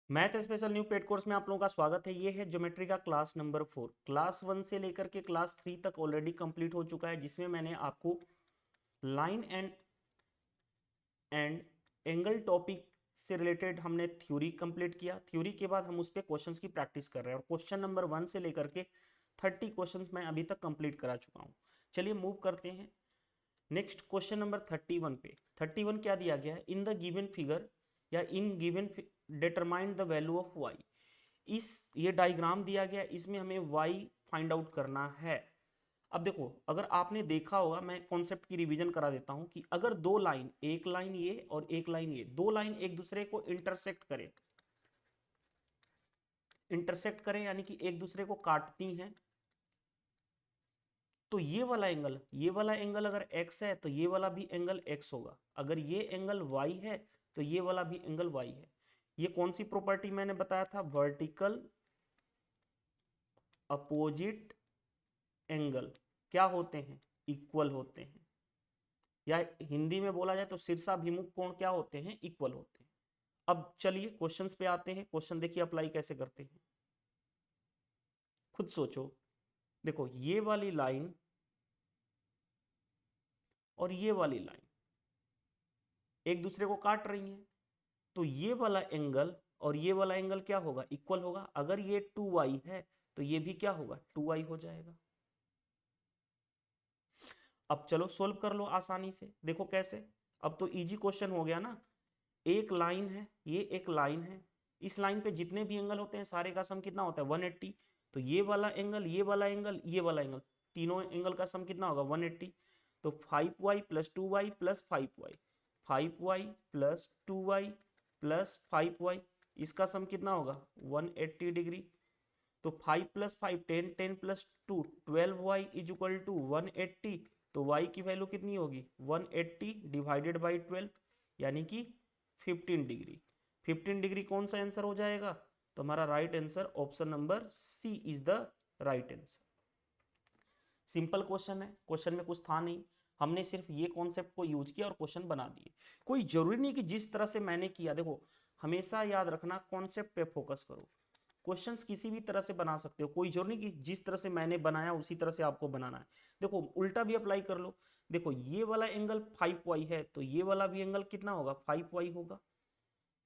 Math special new paid course में आप लोगों का स्वागत है। ये है ज्योमेट्री का क्लास नंबर 4। क्लास 1 से लेकर के क्लास 3 तक ऑलरेडी कंप्लीट हो चुका है, जिसमें मैंने आपको लाइन एंड एंगल टॉपिक से रिलेटेड हमने थ्योरी कंप्लीट किया। थ्योरी के बाद हम उस पर क्वेश्चंस की प्रैक्टिस कर रहे हैं और क्वेश्चन नंबर 1 से लेकर के 30 क्वेश्चंस मैं अभी तक कंप्लीट करा चुका हूँ। चलिए मूव करते हैं नेक्स्ट क्वेश्चन नंबर 31 पे। 31 क्या दिया गया है? इन द गिवन फिगर या in given determine the value of Y. इस ये डायग्राम दिया गया, इसमें हमें वाई फाइंड आउट करना है। अब देखो, अगर आपने देखा होगा, मैं कॉन्सेप्ट की रिवीजन करा देता हूं कि अगर दो लाइन, एक लाइन ये और एक लाइन ये, दो लाइन एक दूसरे को इंटरसेक्ट करें यानी कि एक दूसरे को काटती हैं, तो ये वाला एंगल अगर x है तो ये वाला भी एंगल x होगा। अगर ये एंगल y है तो ये वाला भी एंगल y है। ये कौन सी प्रॉपर्टी मैंने बताया था? वर्टिकल अपोजिट एंगल क्या होते हैं? इक्वल होते हैं। या हिंदी में बोला जाए तो शीर्षाभिमुख कोण क्या होते हैं? इक्वल होते हैं। अब चलिए क्वेश्चंस पे आते हैं। क्वेश्चन देखिए अप्लाई कैसे करते हैं, खुद सोचो। देखो, ये वाली लाइन और ये वाली लाइन एक दूसरे को काट रही हैं, तो ये वाला एंगल और ये वाला एंगल क्या होगा? इक्वल होगा। अगर ये 2y है तो ये भी क्या होगा? 2y हो जाएगा। अब चलो सोल्व कर लो आसानी से। देखो कैसे, अब तो इजी क्वेश्चन हो गया ना। एक लाइन है, ये एक लाइन है, इस लाइन पे जितने भी एंगल होते हैं सारे का सम कितना होता है? 180। तो ये वाला एंगल, ये वाला एंगल, ये वाला एंगल, तीनों एंगल का सम कितना होगा? 180। तो 5y plus 2y plus 5y, 5y plus 2y plus 5y, इसका सम कितना होगा? 180 डिग्री। तो 5 plus 5 10, 10 plus 2 12y is equal to 180। तो y की वैल्यू कितनी होगी? 180 डिवाइडेड बाई 12 यानी कि 15 डिग्री। 15 डिग्री कौन सा आंसर हो जाएगा? तो हमारा right answer option number C is the right answer. Simple question है, क्वेश्चन में कुछ था नहीं, हमने सिर्फ ये कॉन्सेप्ट को यूज किया और क्वेश्चन बना दिए। कोई जरूरी नहीं कि जिस तरह से मैंने किया, देखो हमेशा याद रखना कॉन्सेप्ट पे फोकस करो। क्वेश्चंस किसी भी तरह से बना सकते हो, कोई जरूरी नहीं कि जिस तरह से मैंने बनाया उसी तरह से आपको बनाना है। देखो उल्टा भी अप्लाई कर लो। देखो ये वाला एंगल 5y है तो ये वाला भी एंगल कितना होगा? 5y होगा,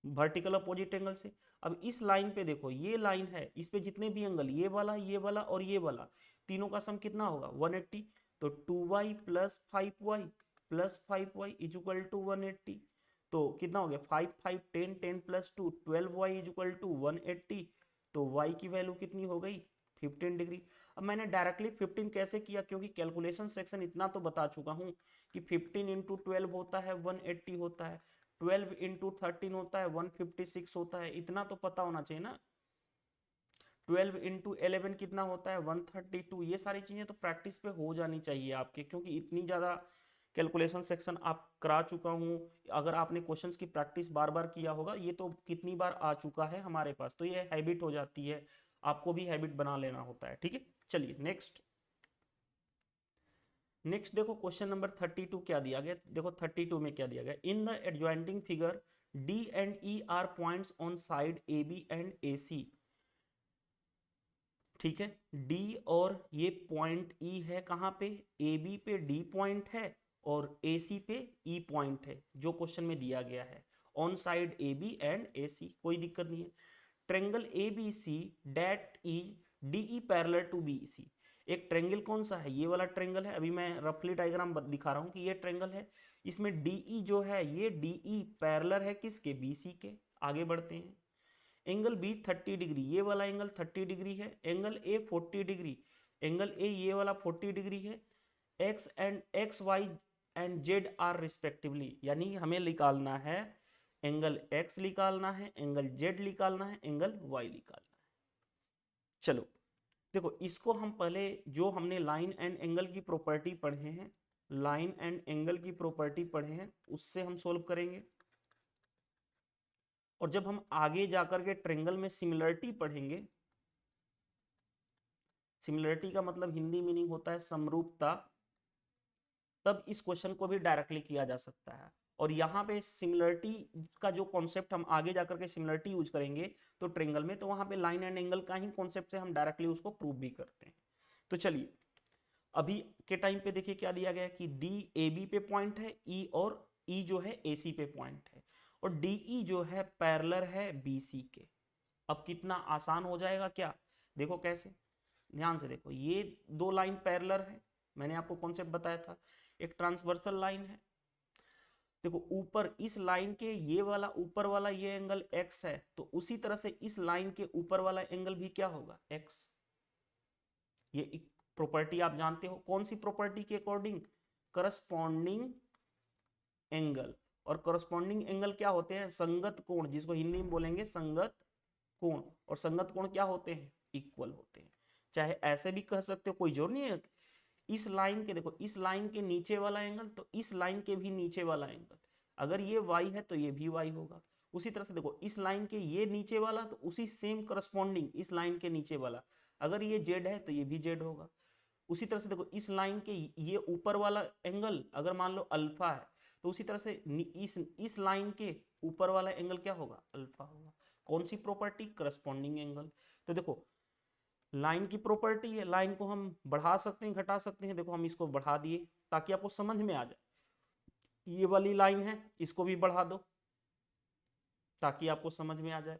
वर्टिकल अपोजिट एंगल से। अब इस लाइन पे देखो, ये लाइन है, इस पे जितने भी एंगल, ये वाला और ये वाला, तीनों का सम कितना होगा? 180। तो 2y plus 5y plus 5y is equal to 180। तो कितना हो गया? 5 5 10, 10 plus 2 12y is equal to 180। तो y की वैल्यू कितनी हो गई? 15 डिग्री। अब मैंने डायरेक्टली 15 कैसे किया? क्योंकि कैलकुलेशन सेक्शन इतना तो बता चुका हूं कि 15 इंटू 12 होता है 180 होता है, 12 इंटू 13 होता है 156 होता है, इतना तो पता होना चाहिए ना। 12 इंटू 11 कितना होता है? 132। ये सारी चीजें तो प्रैक्टिस पे हो जानी चाहिए आपके, क्योंकि इतनी ज्यादा कैलकुलेशन सेक्शन आप करा चुका हूँ। अगर आपने क्वेश्चंस की प्रैक्टिस बार बार किया होगा, ये तो कितनी बार आ चुका है हमारे पास, तो ये हैबिट हो जाती है। आपको भी हैबिट बना लेना होता है, ठीक है। चलिए नेक्स्ट। नेक्स्ट देखो क्वेश्चन नंबर 32 क्या दिया गया। देखो 32 में क्या दिया गया? In the adjoining figure D and E are points on side A B and A C. ठीक है, डी और ये पॉइंट ई है कहाँ पे? ए बी पे डी पॉइंट है और ए सी पे ई पॉइंट है, जो क्वेश्चन में दिया गया है। On side A B and A C, कोई दिक्कत नहीं है। Triangle A B C that is D E parallel to B C. एक ट्रेंगल कौन सा है? ये वाला ट्रेंगल है। अभी मैं रफली डायग्राम दिखा रहा हूँ कि ये ट्रेंगल है, इसमें डी ई जो है, ये डी ई पैरेलल है किसके? बी सी के। आगे बढ़ते हैं। एंगल बी 30 डिग्री, ये वाला एंगल 30 डिग्री है। Angle A 40 degree, angle A ये वाला 40 डिग्री है। X Y and Z are respectively, यानी हमें निकालना है एंगल एक्स निकालना है, एंगल जेड निकालना है, एंगल वाई निकालना है। चलो देखो, इसको हम पहले जो हमने लाइन एंड एंगल की प्रॉपर्टी पढ़े हैं, लाइन एंड एंगल की प्रॉपर्टी पढ़े हैं, उससे हम सोल्व करेंगे। और जब हम आगे जाकर के ट्रेंगल में सिमिलरिटी पढ़ेंगे, सिमिलरिटी का मतलब हिंदी मीनिंग होता है समरूपता, तब इस क्वेश्चन को भी डायरेक्टली किया जा सकता है। और यहाँ पे सिमिलरिटी का जो कॉन्सेप्ट हम आगे जाकर के सिमिलरिटी यूज करेंगे तो ट्रेंगल में, तो वहां पे लाइन एंड एंगल का ही कॉन्सेप्ट से हम डायरेक्टली उसको प्रूव भी करते हैं। तो चलिए अभी के टाइम पे देखिए क्या दिया गया है कि डी ए बी पे पॉइंट है, ई और ई जो है ए सी पे पॉइंट है, और डी ई जो है पैरेलल है बी सी के। अब कितना आसान हो जाएगा क्या, देखो कैसे, ध्यान से देखो, ये दो लाइन पैरेलल है, मैंने आपको कॉन्सेप्ट बताया था, एक ट्रांसवर्सल लाइन है। देखो ऊपर इस लाइन के ये वाला ऊपर वाला ये एंगल x है, तो उसी तरह से इस लाइन के ऊपर वाला एंगल भी क्या होगा, x। ये प्रॉपर्टी आप जानते हो, कौन सी प्रॉपर्टी के अकॉर्डिंग, करस्पॉन्डिंग एंगल। और करस्पॉन्डिंग एंगल क्या होते हैं, संगत कोण, जिसको हिंदी में बोलेंगे संगत कोण। और संगत कोण क्या होते हैं, इक्वल होते हैं। चाहे ऐसे भी कह सकते हो, कोई जोर नहीं है, इस लाइन के देखो, इस लाइन के नीचे वाला एंगल तो इस लाइन के भी नीचे वाला एंगल, अगर ये y है तो ये भी y होगा। उसी तरह से देखो इस लाइन के ये नीचे वाला तो उसी सेम करस्पॉन्डिंग इस लाइन के नीचे वाला, अगर ये z है तो ये भी z होगा। उसी तरह से देखो इस लाइन के ये ऊपर वाला एंगल अगर मान लो अल्फा है, तो उसी तरह से इस लाइन के ऊपर वाला एंगल क्या होगा, अल्फा होगा। कौन सी प्रॉपर्टी, करस्पॉन्डिंग एंगल। तो देखो लाइन की प्रॉपर्टी है, लाइन को हम बढ़ा सकते हैं घटा सकते हैं, देखो हम इसको बढ़ा दिए ताकि आपको समझ में आ जाए। ये वाली लाइन है, इसको भी बढ़ा दो ताकि आपको समझ में आ जाए।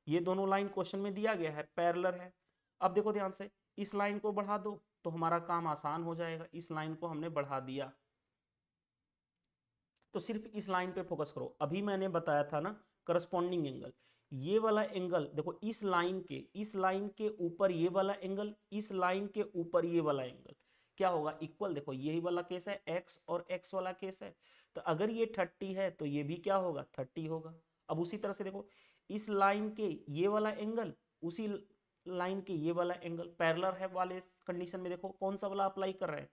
ये दोनों लाइन क्वेश्चन में दिया गया है, पैरेलल है। अब देखो ध्यान से, इस लाइन को बढ़ा दो तो हमारा काम आसान हो जाएगा। इस लाइन को हमने बढ़ा दिया तो सिर्फ इस लाइन पे फोकस करो। अभी मैंने बताया था ना करस्पॉन्डिंग एंगल, ये वाला एंगल देखो इस लाइन के ऊपर ये वाला एंगल, इस लाइन के ऊपर ये वाला एंगल क्या होगा, इक्वल। देखो यही वाला केस है, x और x वाला केस है, तो अगर ये 30 है तो ये भी क्या होगा, 30 होगा। अब उसी तरह से देखो इस लाइन के ये वाला एंगल, उसी लाइन के ये वाला एंगल पैरेलल है वाले कंडीशन में देखो कौन सा वाला अप्लाई कर रहे हैं,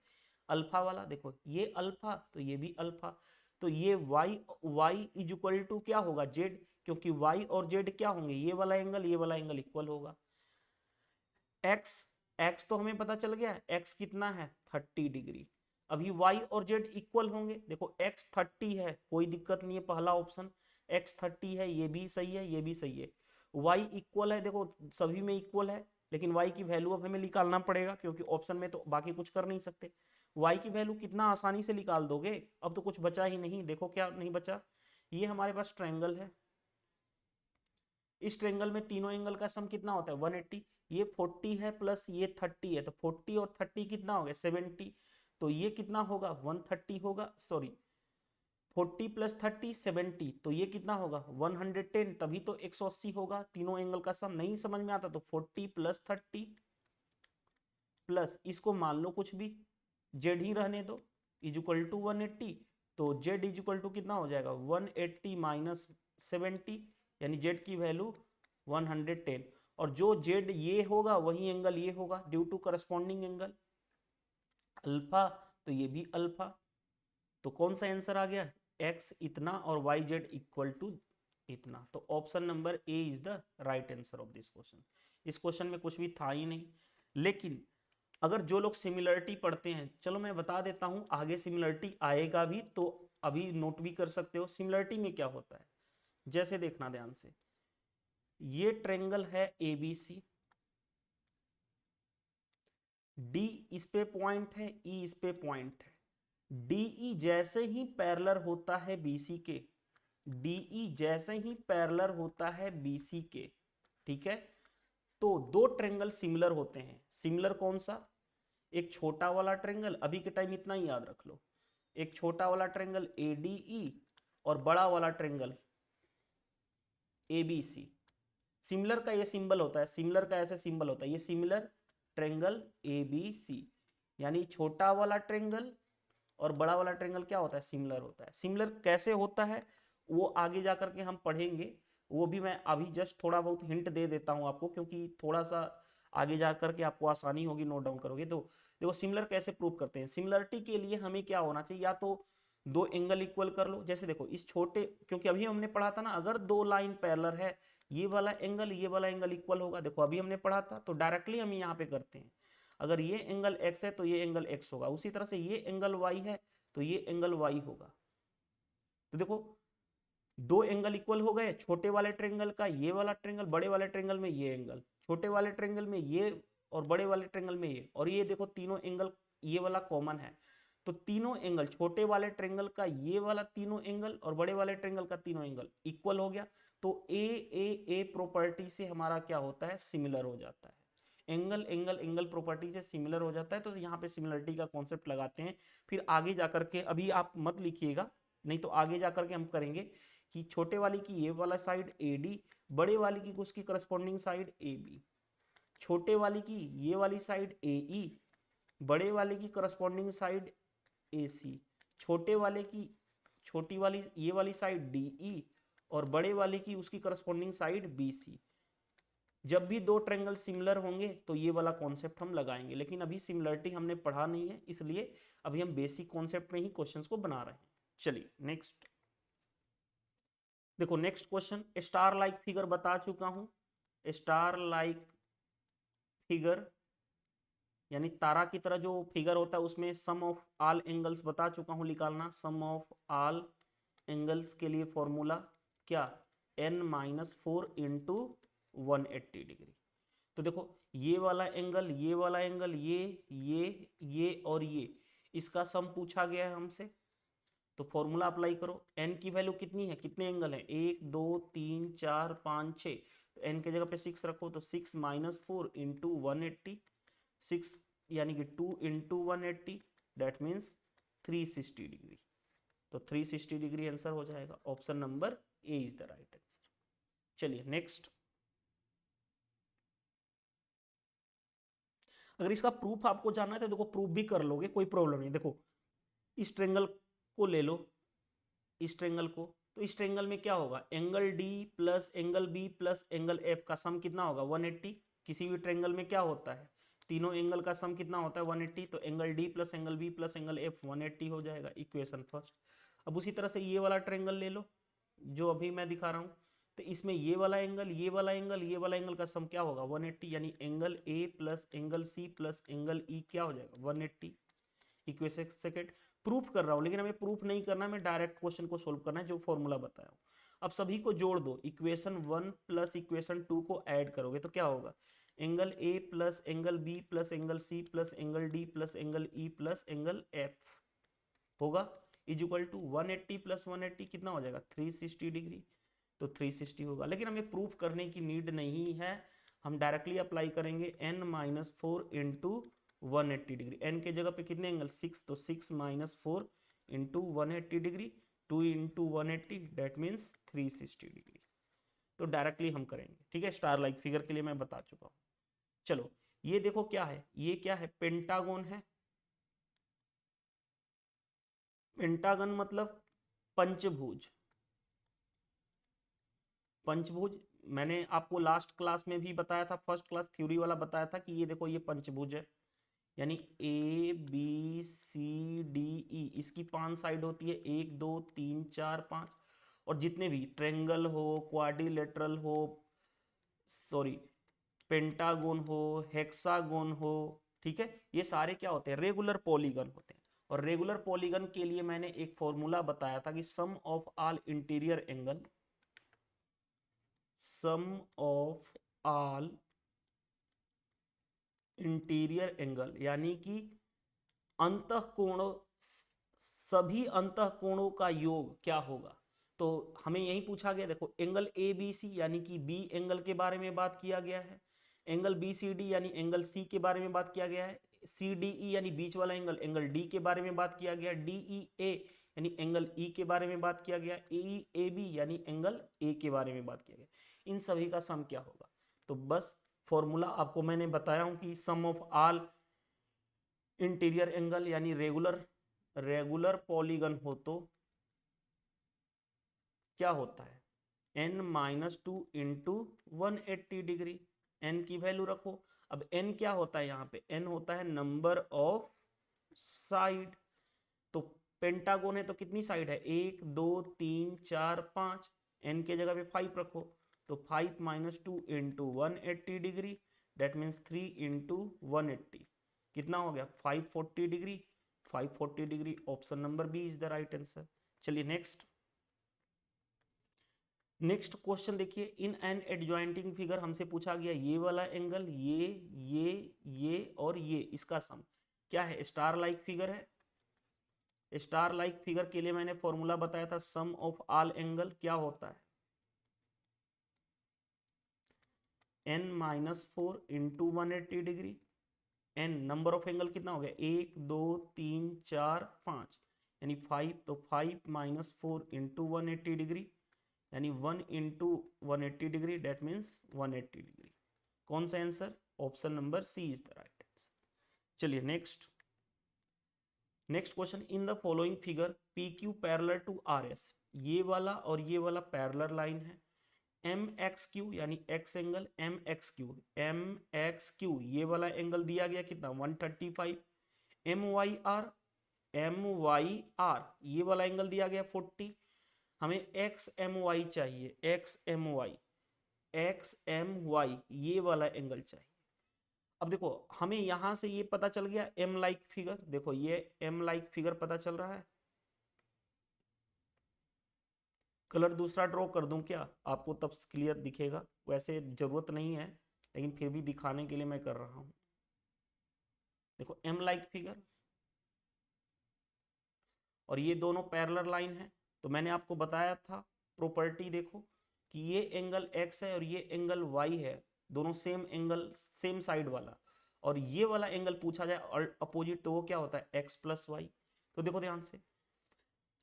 अल्फा वाला। देखो ये अल्फा तो ये भी अल्फा, तो ये y इज इक्वल टू क्या होगा, z, क्योंकि y और z क्या होंगे, ये वाला एंगल इक्वल होगा। x तो हमें पता चल गया, x कितना है 30 डिग्री। अभी y और z इक्वल होंगे, देखो x 30 है, कोई दिक्कत नहीं है, पहला ऑप्शन x 30 है, ये भी सही है, ये भी सही है। y इक्वल है, देखो सभी में इक्वल है, लेकिन y की वैल्यू अब हमें निकालना पड़ेगा क्योंकि ऑप्शन में तो बाकी कुछ कर नहीं सकते। y की वैल्यू कितना आसानी से निकाल दोगे, अब तो कुछ बचा ही नहीं। देखो क्या नहीं बचा, ये हमारे पास ट्रायंगल है, इस ट्रायंगल में तीनों एंगल का सम कितना होता है 180, ये 40 है प्लस ये 30 है, तो 40 और 30 कितना हो गया 70, तो ये कितना होगा 130 होगा, सॉरी 40 प्लस 30 70, तो ये कितना होगा 110, तभी तो 180 होगा तीनों एंगल का सम। नहीं समझ में आता तो 40 प्लस 30 प्लस इसको मान लो कुछ भी z ही रहने दो इज इक्वल टू 180, तो z इज इक्वल टू कितना हो जाएगा 180 माइनस 70, यानी z की वैल्यू 110, और जो z ये होगा वही एंगल ये होगा due to corresponding angle alpha, तो ये भी अल्फा। तो कौन सा आंसर आ गया, x इतना और yz इक्वल टू इतना। तो option number A is the right answer of this question. इस क्वेश्चन में कुछ भी था ही नहीं। लेकिन अगर जो लोग सिमिलरिटी पढ़ते हैं, चलो मैं बता देता हूं, आगे सिमिलरिटी आएगा भी तो अभी नोट भी कर सकते हो। सिमिलरिटी में क्या होता है, जैसे देखना ध्यान से, ये ट्रायंगल है ABC, D इस पे पॉइंट है, E इस पे पॉइंट है, DE जैसे ही पैरेलल होता है BC के, DE जैसे ही पैरेलल होता है BC के, ठीक है, तो दो ट्रायंगल सिमिलर होते हैं। सिमिलर कौन सा, एक छोटा वाला ट्रायंगल, अभी के टाइम इतना ही याद रख लो, एक छोटा वाला ट्रायंगल ADE और बड़ा वाला ट्रायंगल ABC। सिमिलर का ये सिंबल होता है, सिमिलर का ऐसे सिंबल होता है, ये सिमिलर ट्रायंगल ABC, यानी छोटा वाला ट्रायंगल और बड़ा वाला ट्रायंगल क्या होता है, सिमिलर होता है। सिमिलर कैसे होता है वो आगे जाकर के हम पढ़ेंगे, वो भी मैं अभी जस्ट थोड़ा बहुत हिंट दे देता हूं आपको, क्योंकि थोड़ा सा आगे जाकर के आपको आसानी होगी, नोट डाउन करोगे तो। देखो सिमिलर कैसे प्रूव करते हैं, सिमिलरिटी के लिए हमें क्या होना चाहिए, या तो दो एंगल इक्वल कर लो, जैसे देखो इस छोटे, क्योंकि अभी हमने पढ़ा था ना, अगर दो लाइन पैरेलल है, ये वाला एंगल इक्वल होगा। देखो अभी हमने पढ़ा था, तो डायरेक्टली हम यहाँ पे करते हैं, अगर ये एंगल x है तो ये एंगल x होगा, उसी तरह से ये एंगल y है तो ये एंगल y होगा। तो देखो दो एंगल इक्वल हो गए, छोटे वाले ट्रेंगल का ये वाला ट्रेंगल, बड़े वाले ट्रेंगल में ये एंगल, छोटे वाले ट्रेंगल में ये और बड़े वाले ट्रेंगल में ये, और ये देखो तीनों एंगल ये वाला कॉमन है, तो तीनों एंगल छोटे वाले ट्रेंगल का ये वाला तीनों एंगल और बड़े वाले ट्रेंगल का तीनों एंगल इक्वल हो गया। तो ए प्रॉपर्टी से हमारा क्या होता है, सिमिलर हो जाता है। एंगल एंगल एंगल प्रॉपर्टी से सिमिलर हो जाता है, तो यहाँ पे सिमिलरिटी का कॉन्सेप्ट लगाते हैं। फिर आगे जाकर के, अभी आप मत लिखिएगा, नहीं तो आगे जाकर के हम करेंगे कि छोटे वाली की ये वाला साइड AD, बड़े वाली की उसकी करस्पॉन्डिंग साइड AB, छोटे वाली की ये वाली साइड AE, बड़े वाले की करस्पॉन्डिंग साइड AC, छोटे वाले की छोटी वाली ये वाली साइड DE और बड़े वाले की उसकी करस्पॉन्डिंग साइड BC। जब भी दो ट्रायंगल सिमिलर होंगे तो ये वाला कॉन्सेप्ट हम लगाएंगे, लेकिन अभी सिमिलरिटी हमने पढ़ा नहीं है, इसलिए अभी हम बेसिक कॉन्सेप्ट में ही क्वेश्चंस को बना रहे हैं। चलिए नेक्स्ट देखो, next question, star like figure बता चुका हूं, स्टार लाइक फिगर यानी तारा की तरह जो फिगर होता है उसमें सम ऑफ ऑल एंगल्स बता चुका हूं निकालना। सम ऑफ ऑल एंगल्स के लिए फॉर्मूला क्या, n-4 इंटू 180 डिग्री। तो देखो ये वाला एंगल, ये वाला एंगल, ये और ये, इसका सम पूछा गया है हमसे, तो फॉर्मूला अप्लाई करो। n की वैल्यू कितनी है, कितने एंगल है, 1 2 3 4 5 6, तो n के जगह पे 6 रखो, तो 6 - 4 इंटू 180, 6 यानी कि 2 इंटू 180, दैट मीन्स 360 डिग्री। तो 360 डिग्री आंसर हो जाएगा, option number A is the right answer. चलिए नेक्स्ट, अगर इसका प्रूफ आपको जानना है तो देखो प्रूफ भी कर लोगे, कोई प्रॉब्लम नहीं। देखो इस ट्रेंगल को ले लो, इस ट्रेंगल को, तो इस ट्रेंगल में क्या होगा, angle D plus angle B plus angle F का सम कितना होगा, 180। किसी भी ट्रेंगल में क्या होता है, तीनों एंगल का सम कितना होता है, 180, तो angle D plus angle B plus angle F 180 हो जाएगा, इक्वेशन फर्स्ट। अब उसी तरह से ये वाला ट्रेंगल ले लो जो अभी मैं दिखा रहा हूँ, तो इसमें ये वाला एंगल, ये वाला एंगल, ये वाला एंगल का सम क्या होगा, 180, यानी angle A plus angle C plus angle E क्या हो जाएगा, 180। इक्वेशन सेकंड प्रूफ कर रहा हूं, लेकिन हमें प्रूफ नहीं करना, हमें डायरेक्ट क्वेश्चन को सोल्व करना है जो फॉर्मूला बताया हूं। अब सभी को जोड़ दो, इक्वेशन 1 प्लस इक्वेशन 2 को ऐड करोगे तो क्या होगा, angle A plus angle B plus angle C plus angle D plus angle E plus angle F होगा इज इक्वल टू 180 प्लस 180 कितना हो जाएगा, 360 डिग्री। तो 360 होगा, लेकिन हमें प्रूफ करने की नीड नहीं है, हम डायरेक्टली अप्लाई करेंगे n-4 इंटू 180 डिग्री। n के जगह पे कितने एंगल, 6, तो 6 - 4 into 180 degree, 2 into 180 that means 360 degree. तो डायरेक्टली हम करेंगे, ठीक है। स्टार लाइक फिगर के लिए मैं बता चुका हूं। चलो ये देखो क्या है, ये क्या है, पेंटागन है। पेंटागन मतलब पंचभुज। पंचभुज मैंने आपको लास्ट क्लास में भी बताया था, फर्स्ट क्लास थ्योरी वाला बताया था कि ये देखो ये पंचभुज है, यानी ABCDE, इसकी 5 साइड होती है, 1 2 3 4 5, और जितने भी ट्रेंगल हो, क्वाड्रिलेटरल हो, सॉरी पेंटागोन हो, हेक्सागोन हो, ठीक है, ये सारे क्या होते हैं, रेगुलर पॉलीगन होते हैं। और रेगुलर पॉलीगन के लिए मैंने एक फॉर्मूला बताया था कि sum of all interior angle, sum of all interior angle यानी कि अंतःकोणों, सभी अंतःकोणों का योग क्या होगा। तो हमें यही पूछा गया, देखो एंगल ABC यानी कि B एंगल के बारे में बात किया गया है, एंगल BCD यानी एंगल C के बारे में बात किया गया है, CDE यानी बीच वाला एंगल, एंगल D के बारे में बात किया गया, DEA यानी एंगल E के बारे में बात किया गया, AEAB यानी एंगल A के बारे में बात किया गया, इन सभी का सम क्या होगा। तो बस फॉर्मूला आपको मैंने बताया हूं कि sum of all interior angle यानी रेगुलर पॉलीगन हो तो क्या होता है, n-2 इंटू 180 डिग्री। n की वैल्यू रखो, अब n क्या होता है, यहाँ पे n होता है नंबर ऑफ साइड। तो पेंटागोन है तो कितनी साइड है, 1 2 3 4 5, n के जगह पे 5 रखो, तो 5 - 2 into 180 degree, that means 3 into 180 कितना हो गया, 540 degree. 540 degree, option number B is the right answer. चलिए नेक्स्ट, नेक्स्ट क्वेश्चन देखिए, इन एन एडजॉइंटिंग फिगर हमसे पूछा गया ये वाला एंगल, ये और ये, इसका सम क्या है? स्टार लाइक फिगर है। स्टार लाइक फिगर के लिए मैंने फॉर्मूला बताया था, सम ऑफ ऑल एंगल क्या होता है? n-4 into 180 degree. n number of angle कितना हो गया? 1 2 3 4 5, यानी 5, तो 5 माइनस 4 इंटू 180 डिग्री, यानी 1 into 180 degree, that means 180 degree. कौन सा answer? Option number C is the right answer. चलिए next question, in the following figure P Q parallel to R S, ये वाला और ये वाला पैरेलल लाइन है। एम एक्स क्यू यानी X angle, M X Q ये वाला एंगल दिया गया कितना? 135। एम वाई आर ये वाला एंगल दिया गया 40। हमें एक्स एम वाई चाहिए, एक्स एम वाई ये वाला एंगल चाहिए। अब देखो हमें यहां से ये पता चल गया एम लाइक फिगर, देखो ये एम लाइक फिगर पता चल रहा है। कलर दूसरा ड्रॉ कर दूं क्या? आपको तब क्लियर दिखेगा, वैसे जरूरत नहीं है लेकिन फिर भी दिखाने के लिए मैं कर रहा हूं। देखो एम लाइक फिगर, और ये दोनों पैरेलल लाइन है। तो मैंने आपको बताया था प्रॉपर्टी, देखो कि ये एंगल x है और ये एंगल y है, दोनों सेम एंगल, सेम साइड वाला, और ये वाला एंगल पूछा जाए अपोजिट तो वो क्या होता है? x plus Y. तो देखो ध्यान से,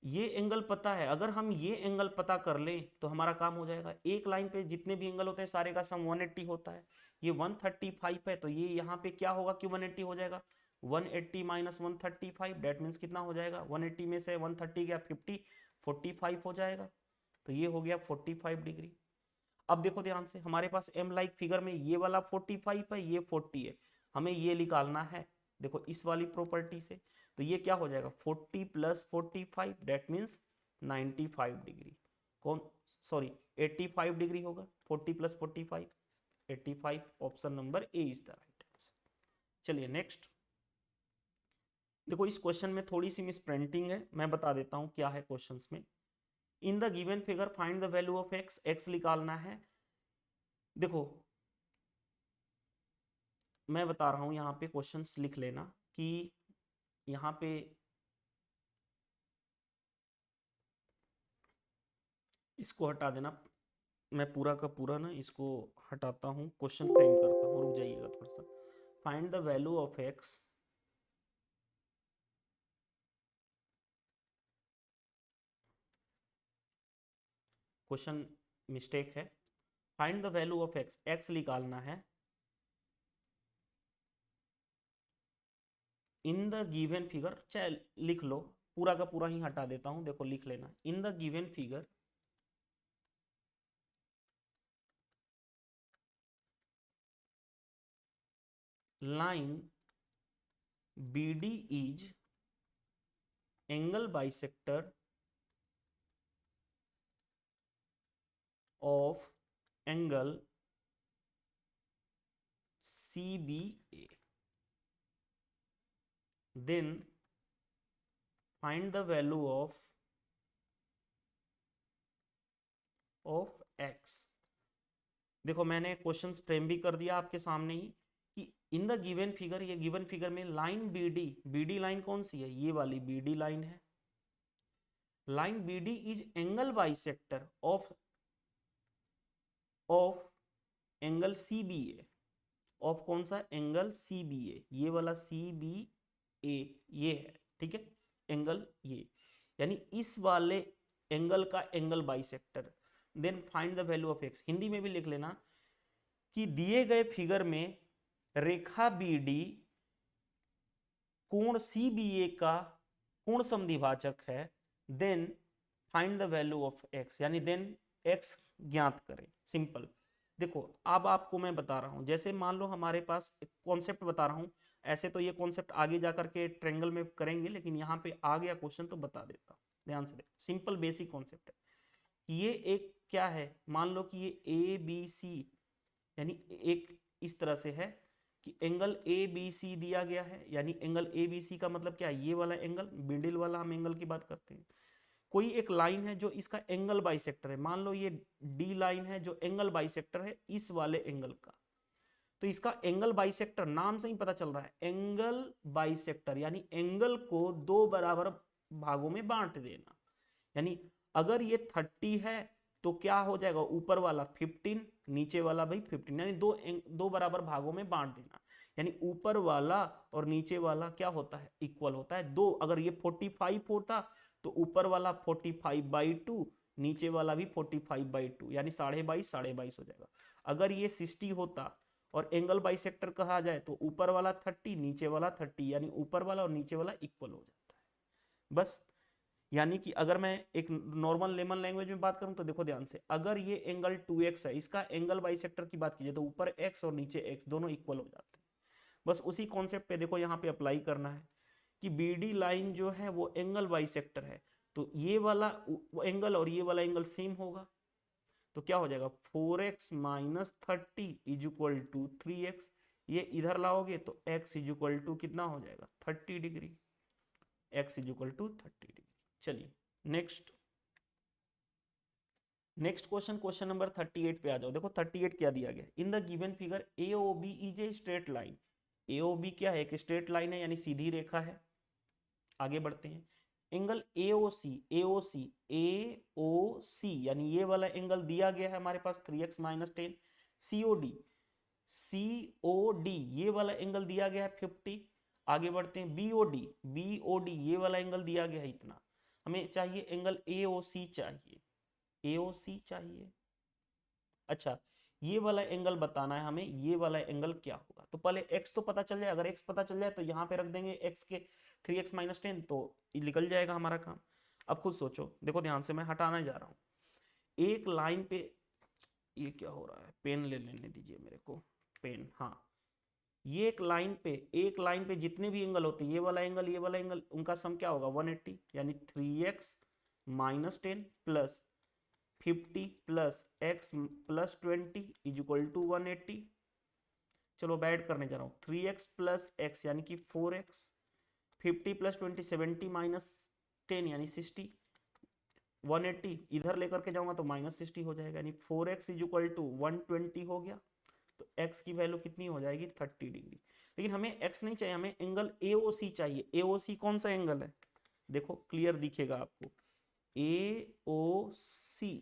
ये एंगल पता है, अगर हम ये एंगल पता कर लें तो हमारा काम हो जाएगा। एक लाइन पे जितने भी एंगल होते हैं सारे का सम 180 होता है। ये 135 है तो ये यहाँ पे क्या होगा कि 180 हो जाएगा। 180 माइनस 135, डेट मीन्स कितना हो जाएगा? 180 में से 130 गया 50, 45 हो जाएगा। तो ये हो गया 45 डिग्री। अब देखो ध्यान से, हमारे पास एम लाइक फिगर में ये वाला 45 है, ये 40 है, हमें ये निकालना है। देखो इस वाली प्रॉपर्टी से, तो ये क्या हो जाएगा? 40 प्लस 45, डेट मीन्स 95 डिग्री। कौन, सॉरी 85 डिग्री होगा। 40 plus 45 85, option number A is the right answer. चलिए नेक्स्ट, देखो इस क्वेश्चन में थोड़ी सी मिस प्रिंटिंग है, मैं बता देता हूं क्या है क्वेश्चंस में। इन the given figure find the value of X, X निकालना है। देखो मैं बता रहा हूं, यहाँ पे क्वेश्चंस लिख लेना कि यहाँ पे इसको हटा देना, मैं पूरा का पूरा ना इसको हटाता हूँ, क्वेश्चन फ्रेम करता हूँ, रुक जाइएगा थोड़ा सा। Find the value of X, question mistake है। Find the value of X, X निकालना है इन द गिवन फिगर। चाहे लिख लो, पूरा का पूरा ही हटा देता हूं, देखो लिख लेना, इन the given figure line BD is angle bisector of angle CBA. Then find the value of x. देखो मैंने क्वेश्चंस फ्रेम भी कर दिया आपके सामने ही कि इन द गिवन फिगर, ये गिवन फिगर में लाइन BD लाइन कौन सी है? ये वाली BD लाइन है। Line BD is angle bisector of angle CBA, of कौन सा? एंगल CBA, ये वाला CBA ये है, ठीक है, एंगल ये, यानी इस वाले एंगल का angle bisector. Then find the value of X, Hindi में भी लिख लेना कि दिए गए फिगर में रेखा BD कोण CBA का कोण समद्विभाजक है। Then find the value of X, यानी देन एक्स ज्ञात करें। सिंपल। देखो अब आपको मैं बता रहा हूं, जैसे मान लो हमारे पास एक कॉन्सेप्ट बता रहा हूं, ऐसे तो ये कॉन्सेप्ट आगे जाकर के ट्रेंगल में करेंगे, लेकिन यहाँ पे आ गया क्वेश्चन तो बता देता हूं, ध्यान से देखो, सिंपल बेसिक कॉन्सेप्ट है। ये एक क्या है, मान लो कि ये ABC, यानी एक इस तरह से है कि एंगल ABC दिया गया है, यानी एंगल ABC का मतलब क्या है? ये वाला एंगल, मिडिल वाला हम एंगल की बात करते हैं, कोई एक लाइन है जो इसका एंगल बाइसेक्टर है, मान लो ये डी लाइन है जो एंगल बाइसेक्टर है इस वाले एंगल का, तो इसका एंगल बाइसेक्टर नाम से ही पता चल रहा है, एंगल बाइसेक्टर यानी एंगल को दो बराबर भागों में बांट देना। यानी अगर ये 30 है तो क्या हो जाएगा, ऊपर वाला 15, नीचे वाला भाई 15, यानी दो बराबर भागों में बांट देना। यानी ऊपर वाला और नीचे वाला क्या होता है, इक्वल होता है दो। अगर ये 45 होता तो ऊपर वाला 45/2, नीचे वाला भी 45/2, यानी 22.5 22.5 हो जाएगा। अगर ये 60 होता और एंगल बाइसेक्टर कहा जाए तो ऊपर वाला 30, नीचे वाला 30, यानी ऊपर वाला और नीचे वाला इक्वल हो जाता है। बस, यानी कि अगर मैं एक नॉर्मल लेमन लैंग्वेज में बात करूं तो देखो ध्यान से, अगर ये एंगल 2x है, इसका एंगल बाइसेक्टर की बात कीजिए तो ऊपर x और नीचे x दोनों इक्वल हो जाते हैं। बस उसी कॉन्सेप्ट पे देखो यहाँ पे अप्लाई करना है कि BD लाइन जो है वो एंगल बाइसेक्टर है, तो ये वाला एंगल और ये वाला एंगल सेम होगा, तो क्या हो जाएगा 4x minus 30 is equal to 3x। ये इधर लाओगे तो x इज इक्वल टू कितना हो जाएगा 30 degree, x is equal to 30 degree. चलिए नेक्स्ट क्वेश्चन, क्वेश्चन नंबर 38 पे आ जाओ। देखो 38 क्या दिया गया, in the given figure AOB is a straight line. AOB क्या है, एक स्ट्रेट लाइन है यानी सीधी रेखा है। आगे बढ़ते हैं, एंगल AOC, AOC यानी ये वाला एंगल दिया गया है हमारे पास 3x माइनस 10। COD ये वाला एंगल दिया गया है 50। आगे बढ़ते हैं, BOD ये वाला एंगल दिया गया है इतना। हमें चाहिए एंगल AOC चाहिए। अच्छा, ये वाला एंगल बताना है हमें, ये वाला एंगल क्या होगा। तो पहले x तो पता चल जाए, अगर x पता चल जाए तो यहाँ पे रख देंगे x के 3x माइनस 10, तो निकल जाएगा हमारा काम। अब खुद सोचो, देखो ध्यान से, मैं हटाने जा रहा हूँ एक लाइन पे। ये क्या हो रहा है, पेन ले लेने दीजिए मेरे को, पेन, हाँ। ये एक लाइन पे जितने भी एंगल होते हैं, ये वाला एंगल, उनका सम क्या होगा 180, यानी 3x minus 10 plus 50 plus x plus 20 is equal to 180। चलो बैड करने जा रहा हूँ, 3x प्लस x यानी कि 4x, 50 प्लस 20 70 माइनस 10 यानी 60, 180 इधर लेकर के जाऊंगा तो माइनस 60 हो जाएगा, यानी 4x इज इक्वल टू 120 हो गया। तो x की वैल्यू कितनी हो जाएगी 30 डिग्री। लेकिन हमें x नहीं चाहिए, हमें एंगल AOC चाहिए। AOC कौन सा एंगल है, देखो क्लियर दिखेगा आपको, AOC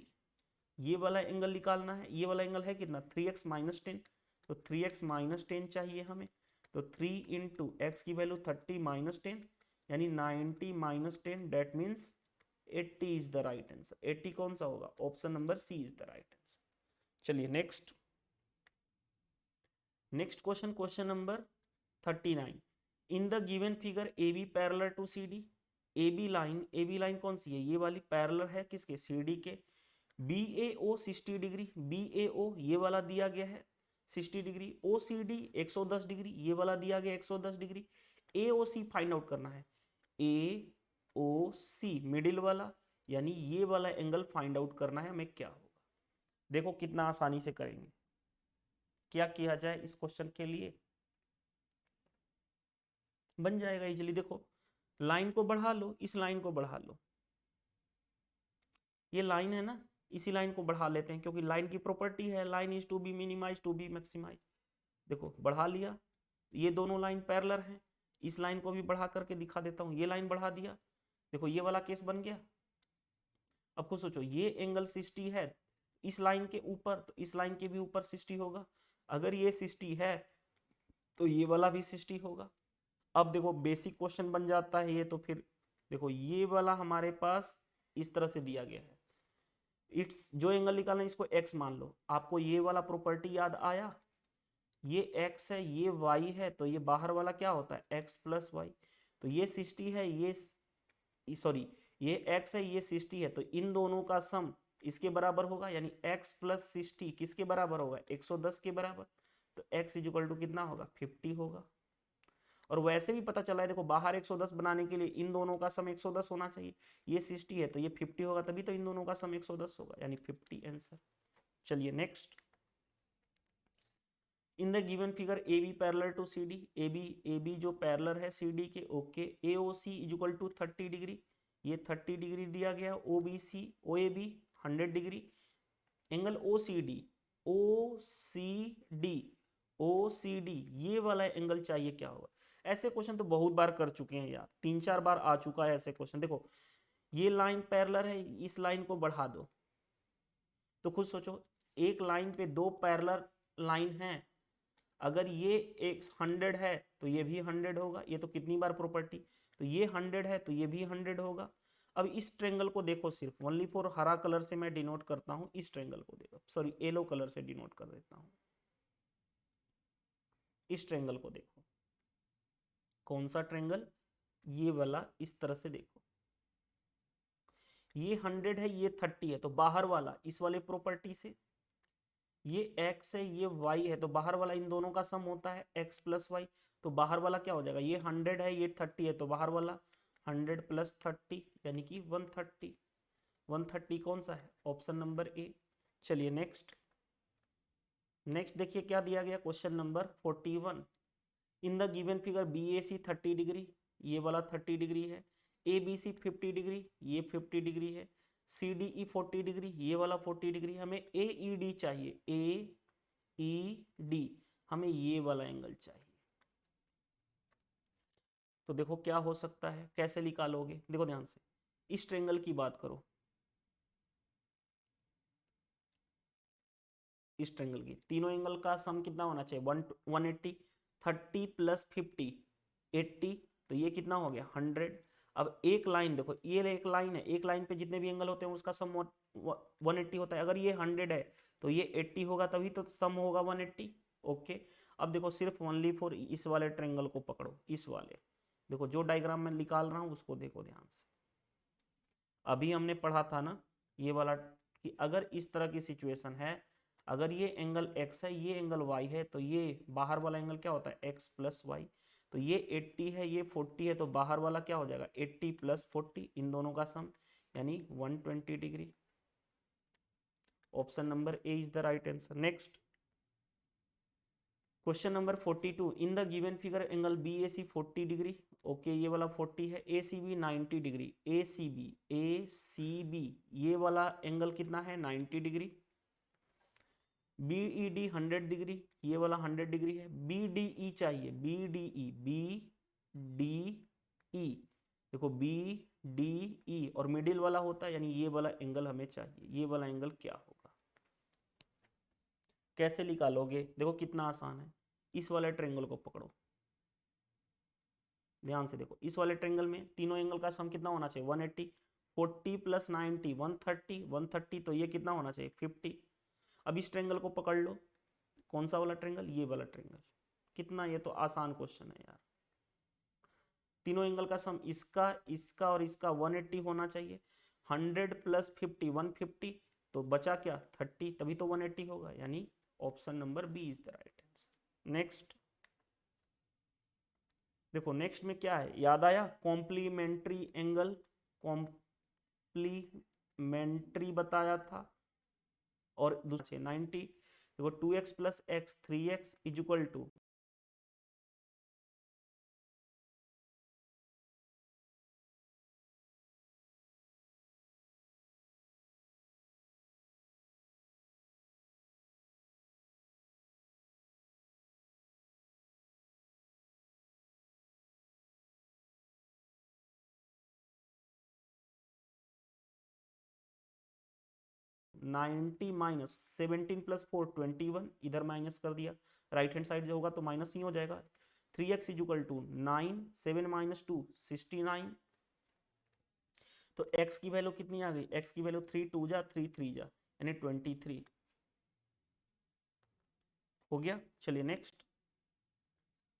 ये वाला एंगल निकालना है। ये वाला एंगल है कितना 3x माइनस 10, तो 3x माइनस 10 चाहिए हमें। तो 3 इंटू एक्स की वैल्यू 30 माइनस 10 यानी 90 minus 10, that means 80 is the right answer. 80 कौन सा होगा, option number C is the right answer. चलिए next question, question number 39, in the given figure AB parallel to CD। AB line कौन सी है, ये वाली पैरेलल है किसके, CD के। BAO 60 डिग्री, BAO ये वाला दिया गया है 60 डिग्री। OCD 110 डिग्री, ये वाला दिया गया 110 डिग्री। AOC फाइंड आउट करना है, AOC मिडिल वाला, यानी ये वाला एंगल फाइंड आउट करना है हमें क्या होगा। देखो कितना आसानी से करेंगे, क्या किया जाए इस क्वेश्चन के लिए, बन जाएगा इजीली। देखो लाइन को बढ़ा लो, इस लाइन को बढ़ा लो, ये लाइन है ना, इसी लाइन को बढ़ा लेते हैं क्योंकि लाइन की प्रॉपर्टी है line is to be minimise to be maximise. देखो बढ़ा लिया, ये दोनों लाइन पैरेलल हैं, इस लाइन को भी बढ़ा करके दिखा देता हूँ, ये लाइन बढ़ा दिया, देखो ये वाला केस बन गया। अब खुद सोचो, ये एंगल 60 है इस लाइन के ऊपर, तो इस लाइन के भी ऊपर 60 होगा। अगर ये 60 है तो ये वाला भी 60 होगा। अब देखो बेसिक क्वेश्चन बन जाता है ये, तो फिर देखो ये वाला हमारे पास इस तरह से दिया गया है, इट्स जो एंगल निकालना है इसको x मान लो। आपको ये वाला प्रॉपर्टी याद आया, ये x है ये y है, तो ये बाहर वाला क्या होता है x प्लस वाई। तो ये 60 है, ये सॉरी ये x है ये 60 है, तो इन दोनों का सम इसके बराबर होगा, यानी x प्लस 60 किसके बराबर होगा 110 के बराबर। तो x इज इक्वल टू कितना होगा 50 होगा। और वैसे भी पता चला है, देखो बाहर 110 बनाने के लिए इन दोनों का सम 110 होना चाहिए, ये 60 है तो ये 50 होगा, तभी तो इन दोनों का सम 110 होगा, यानी 50 आंसर। चलिए next, in the given figure AB parallel to CD, AB जो पैरेलल है CD के, okay. AOC is equal to 30 degree, ये 30 डिग्री दिया गया, O B C, O A B 100 degree, angle O C D, O C D, O C D, ये वाला angle चाहिए क्या होगा। ऐसे क्वेश्चन तो बहुत बार कर चुके हैं यार, 3-4 बार आ चुका है ऐसे क्वेश्चन। देखो ये लाइन पैरेलल है, इस लाइन को बढ़ा दो तो खुद सोचो, एक लाइन पे दो पैरेलल लाइन है, अगर ये एक 100 है तो ये भी 100 होगा, ये तो कितनी बार प्रॉपर्टी, तो ये 100 है तो ये भी 100 होगा। अब इस ट्रेंगल को देखो, सिर्फ ओनली फॉर हरा कलर से मैं डिनोट करता हूं, इस ट्रेंगल को देखो, सॉरी येलो कलर से डिनोट कर देता हूं। इस ट्रेंगल को देखो, कौन सा ट्रेंगल, ये वाला, इस तरह से देखो, ये 100 है, ये 30 है, तो बाहर वाला इस वाले प्रॉपर्टी से, ये x है, ये y है, तो बाहर वाला इन दोनों का सम होता है x प्लस वाई, तो बाहर वाला क्या हो जाएगा, ये 100 है, ये 30 है, तो बाहर वाला 100 प्लस 30 यानी कि 130। 130 कौन सा है, ऑप्शन नंबर ए। चलिए नेक्स्ट, नेक्स्ट देखिए क्या दिया गया, question number 41। In the given figure B A C 30 degree, ये वाला 30 डिग्री है, ए बी सी 50 डिग्री, ये 50 डिग्री है, सी डी ई 40 डिग्री, ये वाला 40 डिग्री, हमें ए ई डी चाहिए, ए ई डी, हमें ये वाला एंगल चाहिए। तो देखो क्या हो सकता है, कैसे निकालोगे, देखो ध्यान से, इस ट्रेंगल की बात करो, इस ट्रेंगल की, तीनों एंगल का सम कितना होना चाहिए, 180, 30 प्लस 50 80, तो ये कितना हो गया 100। अब एक लाइन देखो, ये एक लाइन है, एक लाइन पे जितने भी एंगल होते हैं उसका सम 180 होता है, अगर ये 100 है तो ये 80 होगा, तभी तो सम होगा 180। ओके, अब देखो सिर्फ ओनली फॉर इस वाले ट्रेंगल को पकड़ो, इस वाले, देखो जो डायग्राम मैं निकाल रहा हूं उसको देखो ध्यान से। अभी हमने पढ़ा था ना ये वाला, कि अगर इस तरह की सिचुएशन है, अगर ये एंगल x है, ये एंगल y है, तो ये बाहर वाला एंगल क्या होता है x प्लस वाई, तो ये 80 है, ये 40 है, तो बाहर वाला क्या हो जाएगा 80 प्लस 40, इन दोनों का सम यानी 120 degree. Option number A is the right answer. Next question number 42, in the given figure angle B A C 40 degree, okay ये वाला 40 है, A C B 90 degree, A C B ये वाला एंगल कितना है 90 degree, B E D 100 degree, ये वाला 100 degree है, बी डी ई चाहिए, बी डी ई, देखो बी डी ई और मिडिल वाला होता है, यानी ये वाला एंगल हमें चाहिए, ये वाला एंगल क्या होगा, कैसे निकालोगे, देखो कितना आसान है, इस वाले ट्रेंगल को पकड़ो, ध्यान से देखो, इस वाले ट्रेंगल में तीनों एंगल का सम कितना होना चाहिए 180, 40 प्लस 90 130, 130, तो ये कितना होना चाहिए 50। अब इस ट्रेंगल को पकड़ लो, कौन सा वाला ट्रेंगल, ये वाला ट्रेंगल, कितना, ये तो आसान क्वेश्चन है यार, तीनों एंगल का सम इसका इसका और इसका 180 होना चाहिए, 100 प्लस 50 150, तो बचा क्या 30, तभी तो 180 होगा, यानी option number B is the right answer. Next देखो, नेक्स्ट में क्या है, याद आया, कॉम्प्लीमेंट्री एंगल, कॉम्प्लीमेंट्री बताया था, और दूसरे 90, देखो 2x plus X 3x is equal to, ninety minus 17 plus 4 21, इधर माइनस कर दिया, राइट हैंड साइड जो होगा तो माइनस ही हो जाएगा, 3x is equal to 9, 7 minus 2 69, तो x की वैल्यू कितनी आ गई, x की वैल्यू 3 2 जा 3 3 जा यानी 23 हो गया। चलिए नेक्स्ट,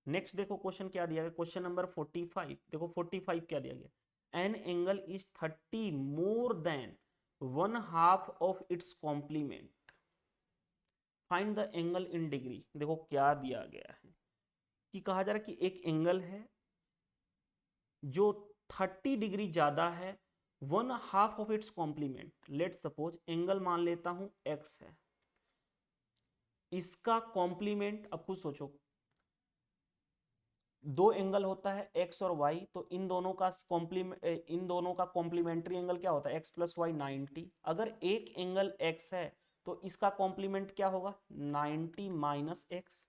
नेक्स्ट देखो क्वेश्चन क्या दिया गया, क्वेश्चन नंबर 45, देखो 45 क्या दिया गया, an angle is 30 more than 1/2 of its complement, find the angle in degree. देखो क्या दिया गया है कि कहा जा रहा है कि एक एंगल है जो 30 डिग्री ज्यादा है 1/2 of its complement, let suppose angle मान लेता हूं x है, इसका कॉम्प्लीमेंट, अब खुद सोचो दो एंगल होता है एक्स और वाई, तो इन दोनों का कॉम्प्लीमेंट्री एंगल क्या होता है, एक्स प्लस वाई 90। अगर एक एंगल एक्स है तो इसका कॉम्प्लीमेंट क्या होगा, 90 माइनस एक्स,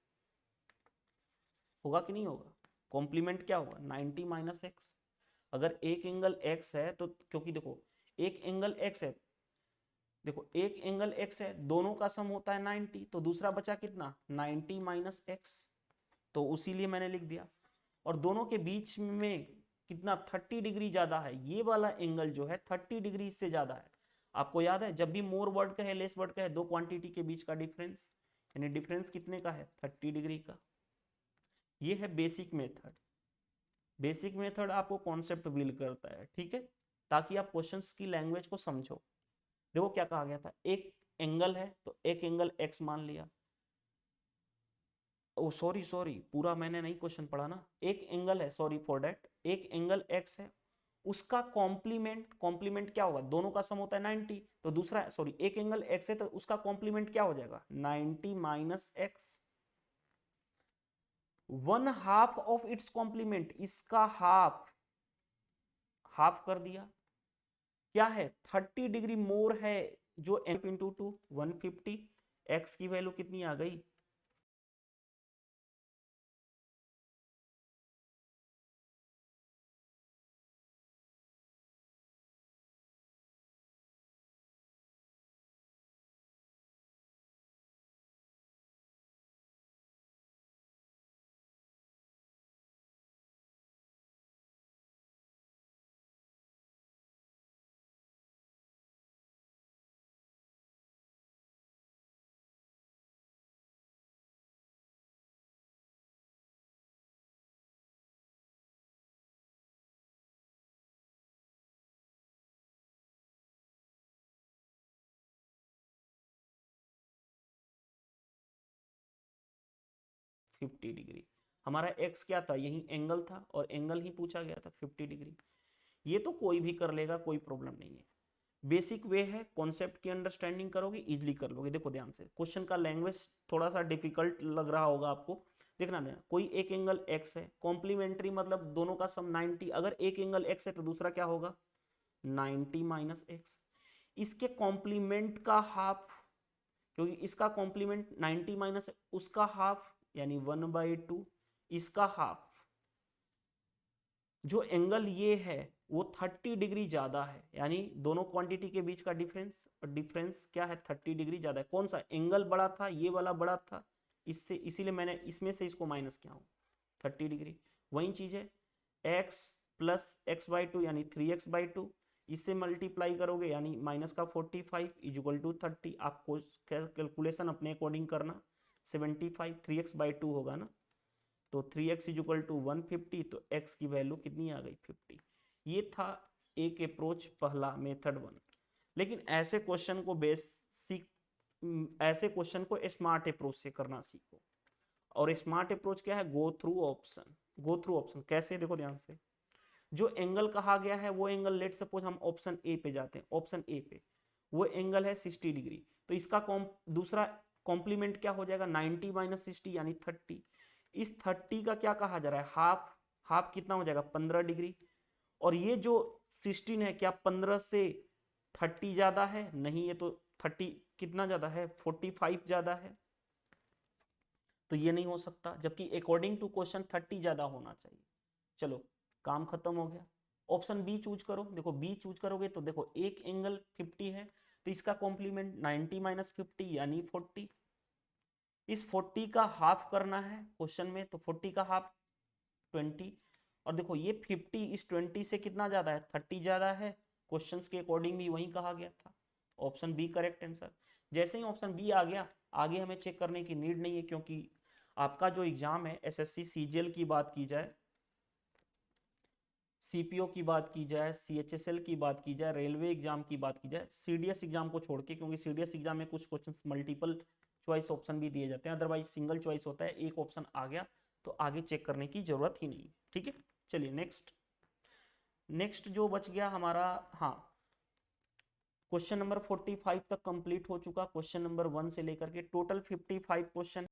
होगा कि नहीं होगा, कॉम्प्लीमेंट क्या होगा 90 माइनस एक्स। अगर एक एंगल एक्स है तो, क्योंकि देखो एक एंगल एक्स है, देखो एक एंगल एक्स है, दोनों का सम होता है 90, तो दूसरा बचा कितना 90 माइनस एक्स, तो उसीलिए मैंने लिख दिया। और दोनों के बीच में कितना 30 डिग्री ज्यादा है, ये वाला एंगल जो है 30 डिग्री से ज्यादा है। आपको याद है जब भी मोर वर्ड का है लेस वर्ड का है, दो क्वांटिटी के बीच का डिफरेंस, यानी डिफरेंस कितने का है 30 डिग्री का। ये है बेसिक मेथड। बेसिक मेथड आपको कॉन्सेप्ट बिल्ड करता है, ठीक है, ताकि आप क्वेश्चंस की लैंग्वेज को समझो। देखो क्या कहा गया था, एक एंगल है तो एक एंगल एक्स मान लिया, ओ सॉरी सॉरी, पूरा मैंने नहीं क्वेश्चन पढ़ा ना। एक एंगल है, सॉरी फॉर दैट, एक एंगल एक्स है, उसका कॉम्प्लीमेंट, कॉम्प्लीमेंट क्या होगा, दोनों का सम होता है 90, तो दूसरा सॉरी एक एंगल एक्स है तो उसका कॉम्प्लीमेंट क्या हो जाएगा 90 minus X, one half of its complement, इसका हाफ, हाफ कर दिया, क्या है 30 डिग्री मोर है, जो एम इंटू टू 150, एक्स की वैल्यू कितनी आ गई, फिफ्टी डिग्री। हमारा एक्स क्या था, यही एंगल था और एंगल ही पूछा गया था 50 डिग्री। ये तो कोई भी कर लेगा, कोई प्रॉब्लम नहीं है। बेसिक वे है, कॉन्सेप्ट की अंडरस्टैंडिंग करोगे इजीली कर लोगे। देखो ध्यान से, क्वेश्चन का लैंग्वेज थोड़ा सा डिफिकल्ट लग रहा होगा आपको, देखना देना, कोई एक एंगल एक्स है, कॉम्प्लीमेंट्री मतलब दोनों का सम 90, अगर एक एंगल एक्स है तो दूसरा क्या होगा 90 माइनस एक्स, इसके कॉम्प्लीमेंट का हाफ, क्योंकि इसका कॉम्प्लीमेंट 90 माइनस उसका हाफ यानी 1/2, इसका हाफ, जो एंगल ये है वो 30 डिग्री ज्यादा है, यानी दोनों क्वांटिटी के बीच का डिफरेंस, और डिफरेंस क्या है 30 डिग्री ज्यादा है। कौन सा एंगल बड़ा था, ये वाला बड़ा था इससे, इसीलिए मैंने इसमें से इसको माइनस किया हूं 30 डिग्री। वही चीज है x प्लस x/2 यानी 3x/2, इससे मल्टीप्लाई करोगे यानी माइनस का 45 इक्वल टू 30, आपको कैलकुलेशन अपने अकॉर्डिंग करना, 75 3x/2 होगा ना, तो 3x इज इक्वल टू 150, तो x की वैल्यू कितनी आ गई 50। ये था एक अप्रोच, पहला मेथड वन। लेकिन ऐसे क्वेश्चन को बेसिक, ऐसे क्वेश्चन को स्मार्ट अप्रोच से करना सीखो। और स्मार्ट अप्रोच क्या है, go through option. Go through option कैसे, देखो ध्यान से, जो एंगल कहा गया है वो एंगल, लेट सपोज हम ऑप्शन ए पे जाते हैं, ऑप्शन ए पे वो एंगल है 60 डिग्री, तो इसका दूसरा कॉम्प्लीमेंट क्या हो जाएगा 90 माइनस 60 यानी 30। इस 30 का क्या कहा जा रहा है हाफ, हाफ कितना हो जाएगा 15 डिग्री, और ये जो 16 है क्या 15 से 30 ज्यादा है, नहीं ये तो 30 कितना ज्यादा है 45 ज्यादा है, तो ये नहीं हो सकता, जबकि अकॉर्डिंग टू क्वेश्चन 30 ज्यादा होना चाहिए। चलो काम खत्म हो गया, ऑप्शन बी चूज करो। देखो बी चूज करोगे तो देखो एक एंगल 50 है तो इसका कॉम्प्लीमेंट 90 माइनस 50 यानी 40, इस 40 का हाफ करना है क्वेश्चन में, तो 40 का हाफ 20, और देखो ये 50 इस 20 से कितना ज्यादा है 30 ज्यादा है, क्वेश्चंस के अकॉर्डिंग भी वही कहा गया था, ऑप्शन बी करेक्ट आंसर। जैसे ही ऑप्शन बी आ गया, आगे हमें चेक करने की नीड नहीं है, क्योंकि आपका जो एग्जाम है एसएससी सीजीएल की बात की जाए, सीपीओ की बात की जाए, सीएचएसएल की बात की जाए, रेलवे एग्जाम की बात की जाए, सीडीएस एग्जाम को छोड़ के, क्योंकि सीडीएस एग्जाम में कुछ क्वेश्चंस मल्टीपल चॉइस ऑप्शन भी दिए जाते हैं, अदरवाइज सिंगल चॉइस होता है, एक ऑप्शन आ गया तो आगे चेक करने की जरूरत ही नहीं। ठीक है, चलिए नेक्स्ट। नेक्स्ट जो बच गया हमारा, हाँ, क्वेश्चन नंबर 45 तक कंप्लीट हो चुका, क्वेश्चन नंबर 1 से लेकर के टोटल 55 क्वेश्चन